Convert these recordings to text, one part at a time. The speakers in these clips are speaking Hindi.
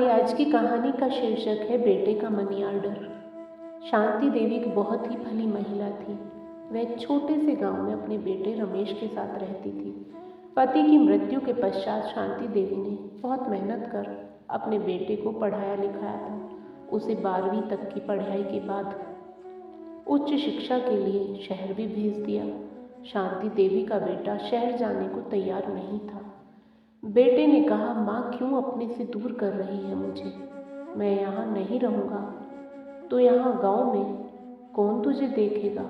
हमारी आज की कहानी का शीर्षक है बेटे का मनी ऑर्डर। शांति देवी एक बहुत ही भली महिला थी। वह एक छोटे से गांव में अपने बेटे रमेश के साथ रहती थी। पति की मृत्यु के पश्चात शांति देवी ने बहुत मेहनत कर अपने बेटे को पढ़ाया लिखाया था। उसे 12वीं तक की पढ़ाई के बाद उच्च शिक्षा के लिए शहर भी भेज दिया। शांति देवी का बेटा शहर जाने को तैयार नहीं था। बेटे ने कहा, माँ क्यों अपने से दूर कर रही है मुझे, मैं यहाँ नहीं रहूँगा। तो यहाँ गांव में कौन तुझे देखेगा,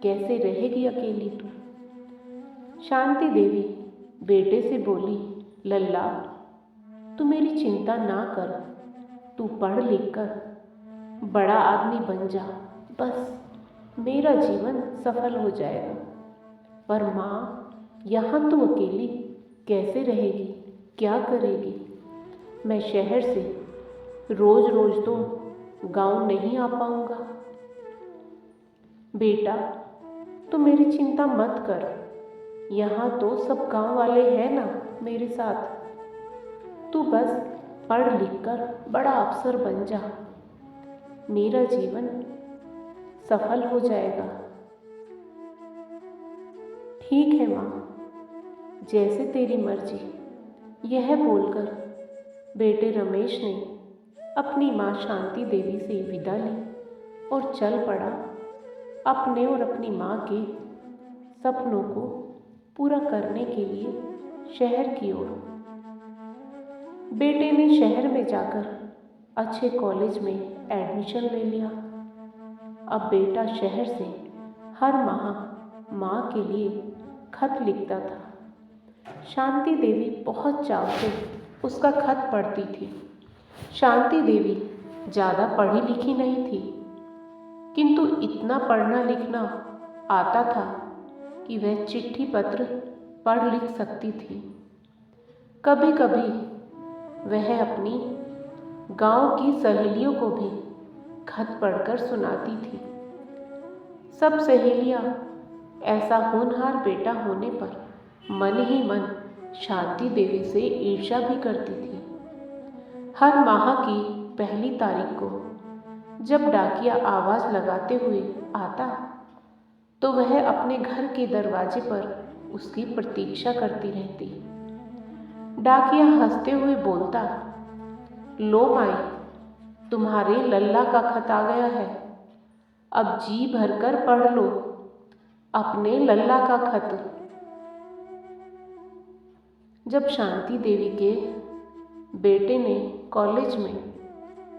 कैसे रहेगी अकेली तू। शांति देवी बेटे से बोली, लल्ला तू मेरी चिंता ना कर, तू पढ़ लिख कर बड़ा आदमी बन जा, बस मेरा जीवन सफल हो जाएगा। पर माँ यहाँ तू अकेली कैसे रहेगी, क्या करेगी। मैं शहर से रोज रोज तो गांव नहीं आ पाऊंगा। बेटा तू मेरी चिंता मत कर, यहाँ तो सब गांव वाले हैं ना मेरे साथ। तू बस पढ़ लिख कर बड़ा अफसर बन जा, मेरा जीवन सफल हो जाएगा। ठीक है माँ, जैसे तेरी मर्जी। यह बोलकर बेटे रमेश ने अपनी माँ शांति देवी से विदा ली और चल पड़ा अपने और अपनी माँ के सपनों को पूरा करने के लिए शहर की ओर। बेटे ने शहर में जाकर अच्छे कॉलेज में एडमिशन ले लिया। अब बेटा शहर से हर माह माँ के लिए खत लिखता था। शांति देवी बहुत चाव से उसका खत पढ़ती थी। शांति देवी ज़्यादा पढ़ी लिखी नहीं थी, किंतु इतना पढ़ना लिखना आता था कि वह चिट्ठी पत्र पढ़ लिख सकती थी। कभी कभी वह अपनी गांव की सहेलियों को भी खत पढ़कर सुनाती थी। सब सहेलियां ऐसा होनहार बेटा होने पर मन ही मन शांति देवी से ईर्ष्या भी करती थी। हर माह की पहली तारीख को जब डाकिया आवाज़ लगाते हुए आता तो वह अपने घर के दरवाजे पर उसकी प्रतीक्षा करती रहती। डाकिया हंसते हुए बोलता, लो माई, तुम्हारे लल्ला का खत आ गया है, अब जी भरकर पढ़ लो अपने लल्ला का खत। जब शांति देवी के बेटे ने कॉलेज में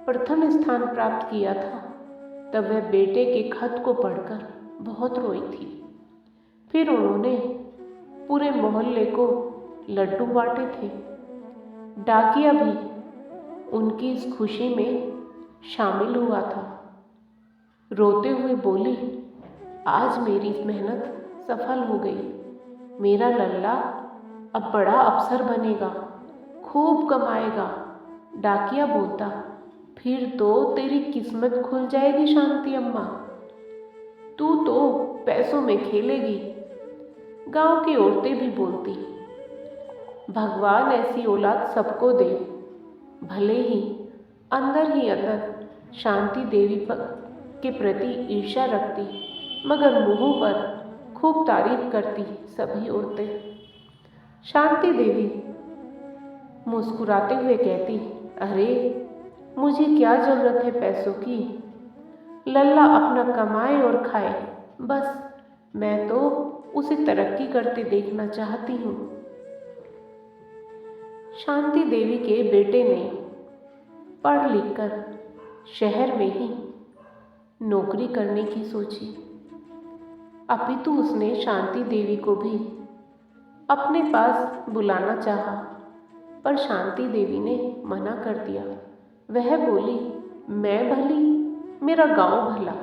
प्रथम स्थान प्राप्त किया था तब वह बेटे के खत को पढ़कर बहुत रोई थी। फिर उन्होंने पूरे मोहल्ले को लड्डू बांटे थे। डाकिया भी उनकी इस खुशी में शामिल हुआ था। रोते हुए बोली, आज मेरी मेहनत सफल हो गई, मेरा लल्ला अब बड़ा अफसर बनेगा, खूब कमाएगा। डाकिया बोलता, फिर तो तेरी किस्मत खुल जाएगी शांति अम्मा, तू तो पैसों में खेलेगी। गांव की औरतें भी बोलती, भगवान ऐसी औलाद सबको दे। भले ही अंदर शांति देवी के प्रति ईर्ष्या रखती, मगर मुंह पर खूब तारीफ करती सभी औरतें। शांति देवी मुस्कुराते हुए कहती, अरे मुझे क्या जरूरत है पैसों की, लल्ला अपना कमाए और खाए, बस मैं तो उसे तरक्की करते देखना चाहती हूँ। शांति देवी के बेटे ने पढ़ लिख कर शहर में ही नौकरी करने की सोची। अपितु उसने शांति देवी को भी अपने पास बुलाना चाहा, पर शांति देवी ने मना कर दिया। वह बोली, मैं भली, मेरा गांव भला।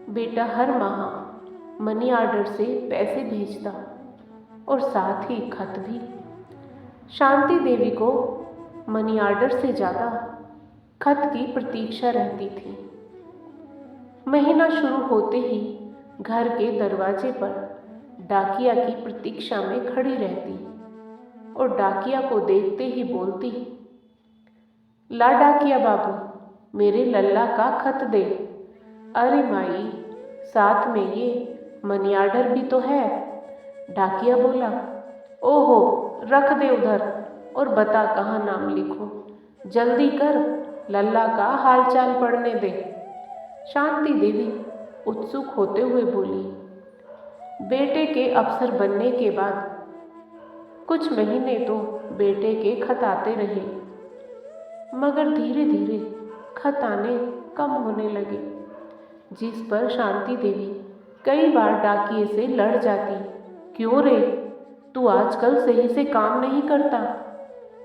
बेटा हर माह मनी ऑर्डर से पैसे भेजता और साथ ही खत भी। शांति देवी को मनी ऑर्डर से ज़्यादा खत की प्रतीक्षा रहती थी। महीना शुरू होते ही घर के दरवाजे पर डाकिया की प्रतीक्षा में खड़ी रहती और डाकिया को देखते ही बोलती, ला डाकिया बाबू, मेरे लल्ला का खत दे। अरे माई, साथ में ये मनी आर्डर भी तो है। डाकिया बोला, ओहो, रख दे उधर और बता कहाँ नाम लिखूं। जल्दी कर, लल्ला का हालचाल पढ़ने दे। शांति देवी उत्सुक होते हुए बोली। बेटे के अफसर बनने के बाद कुछ महीने तो बेटे के खत आते रहे, मगर धीरे धीरे खत आने कम होने लगे, जिस पर शांति देवी कई बार डाकिए से लड़ जाती। क्यों रे, तू आजकल सही से काम नहीं करता,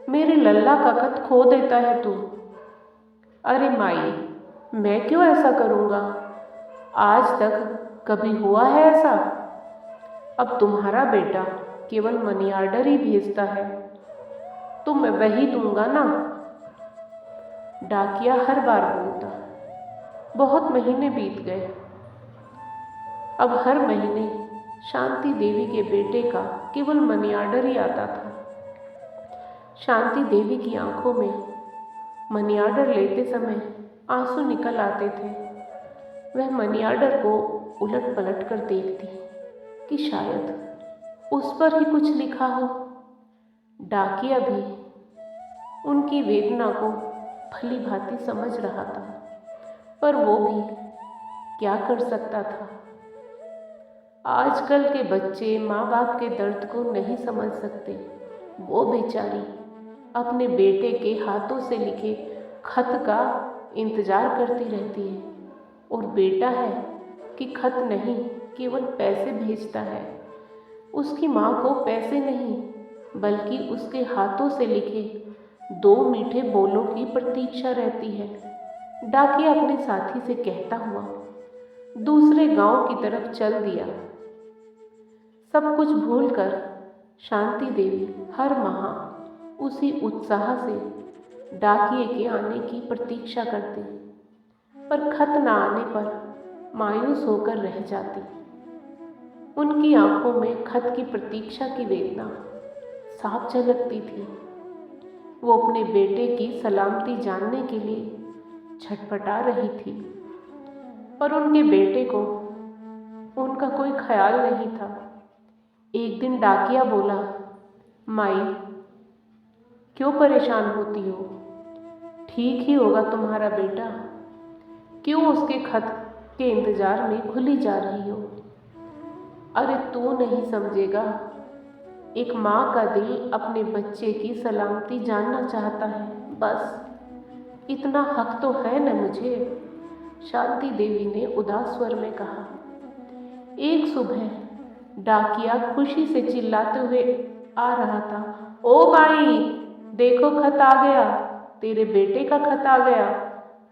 मेरे लल्ला का खत खो देता है तू। अरे माई, मैं क्यों ऐसा करूँगा, आज तक कभी हुआ है ऐसा? अब तुम्हारा बेटा केवल मनी आर्डर ही भेजता है, तो मैं वही दूंगा ना। डाकिया हर बार बोलता। बहुत महीने बीत गए। अब हर महीने शांति देवी के बेटे का केवल मनी आर्डर ही आता था। शांति देवी की आंखों में मनी आर्डर लेते समय आंसू निकल आते थे। वह मनी आर्डर को उलट पलट कर देखती कि शायद उस पर ही कुछ लिखा हो। डाकिया भी उनकी वेदना को भली भांति समझ रहा था, पर वो भी क्या कर सकता था। आजकल के बच्चे माँ बाप के दर्द को नहीं समझ सकते। वो बेचारी अपने बेटे के हाथों से लिखे खत का इंतजार करती रहती है, और बेटा है कि खत नहीं केवल पैसे भेजता है। उसकी माँ को पैसे नहीं बल्कि उसके हाथों से लिखे 2 मीठे बोलों की प्रतीक्षा रहती है। डाकिया अपने साथी से कहता हुआ दूसरे गांव की तरफ चल दिया। सब कुछ भूलकर शांति देवी हर माह उसी उत्साह से डाकिये के आने की प्रतीक्षा करती, पर खत न आने पर मायूस होकर रह जाती। उनकी आंखों में खत की प्रतीक्षा की वेदना साफ झलकती थी। वो अपने बेटे की सलामती जानने के लिए छटपटा रही थी, पर उनके बेटे को उनका कोई ख्याल नहीं था। एक दिन डाकिया बोला, माई, क्यों परेशान होती हो? ठीक ही होगा तुम्हारा बेटा, क्यों उसके खत के इंतजार में खुली जा रही हो? अरे तू नहीं समझेगा, एक माँ का दिल अपने बच्चे की सलामती जानना चाहता है, बस इतना हक तो है न मुझे। शांति देवी ने उदास स्वर में कहा। एक सुबह डाकिया खुशी से चिल्लाते हुए आ रहा था। ओ माई, देखो खत आ गया, तेरे बेटे का खत आ गया,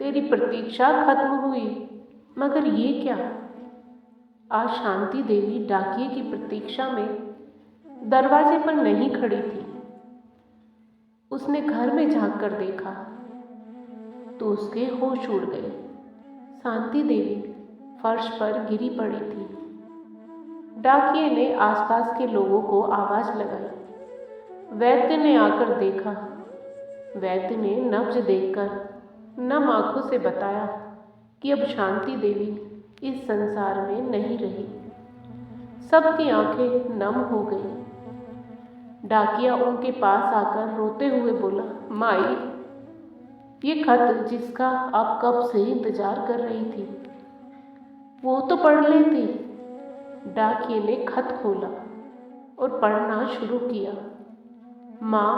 तेरी प्रतीक्षा खत्म हुई। मगर ये क्या? आज शांति देवी डाकिये की प्रतीक्षा में दरवाजे पर नहीं खड़ी थी। उसने घर में झांक कर देखा तो उसके होश उड़ गए। शांति देवी फर्श पर गिरी पड़ी थी। डाकिये ने आसपास के लोगों को आवाज लगाई। वैद्य ने आकर देखा। वैद्य ने नब्ज देखकर नम आंखों से बताया कि अब शांति देवी इस संसार में नहीं रही। सबकी आंखें नम हो गई। डाकिया उनके पास आकर रोते हुए बोला, माई, ये खत जिसका आप कब से इंतजार कर रही थी, वो तो पढ़ लेती। डाकिये ने खत खोला और पढ़ना शुरू किया। माँ,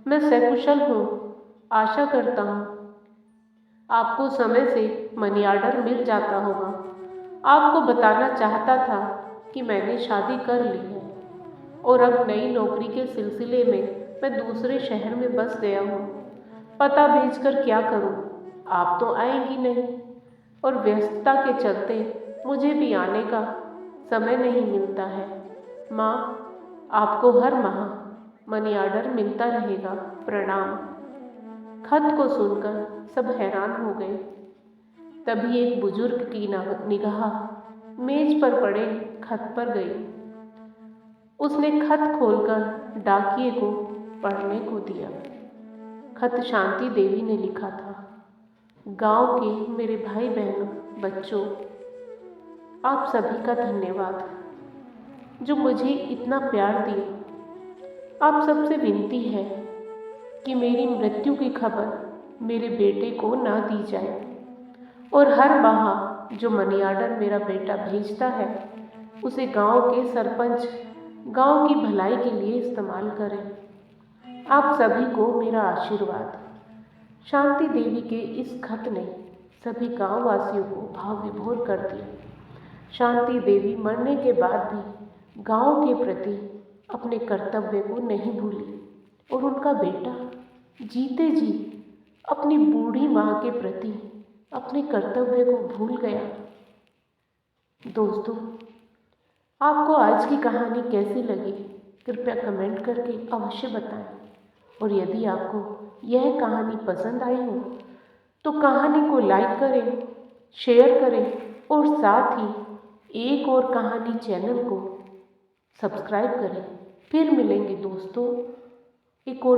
मैं सकुशल हूँ। आशा करता हूँ आपको समय से मनी आर्डर मिल जाता होगा। आपको बताना चाहता था कि मैंने शादी कर ली है और अब नई नौकरी के सिलसिले में मैं दूसरे शहर में बस गया हूँ। पता भेजकर क्या करूँ? आप तो आएंगी नहीं, और व्यस्तता के चलते मुझे भी आने का समय नहीं मिलता है। माँ, आपको हर माह मनी आर्डर मिलता रहेगा। प्रणाम। खत को सुनकर सब हैरान हो गए। तभी एक बुजुर्ग की निगाह मेज पर पड़े खत पर गई। उसने खत खोलकर डाकिये को पढ़ने को दिया। खत शांति देवी ने लिखा था। गांव के मेरे भाई बहनों, बच्चों, आप सभी का धन्यवाद जो मुझे इतना प्यार दिया। आप सबसे विनती है कि मेरी मृत्यु की खबर मेरे बेटे को ना दी जाए और हर माह जो मनी ऑर्डर मेरा बेटा भेजता है उसे गांव के सरपंच गांव की भलाई के लिए इस्तेमाल करें। आप सभी को मेरा आशीर्वाद। शांति देवी के इस खत ने सभी गांव वासियों को भाव विभोर कर दिया। शांति देवी मरने के बाद भी गांव के प्रति अपने कर्तव्य को नहीं भूली और उनका बेटा जीते जी अपनी बूढ़ी माँ के प्रति अपने कर्तव्य को भूल गया। दोस्तों, आपको आज की कहानी कैसी लगी कृपया कमेंट करके अवश्य बताएं। और यदि आपको यह कहानी पसंद आई हो तो कहानी को लाइक करें, शेयर करें और साथ ही एक और कहानी चैनल को सब्सक्राइब करें। फिर मिलेंगे दोस्तों एक और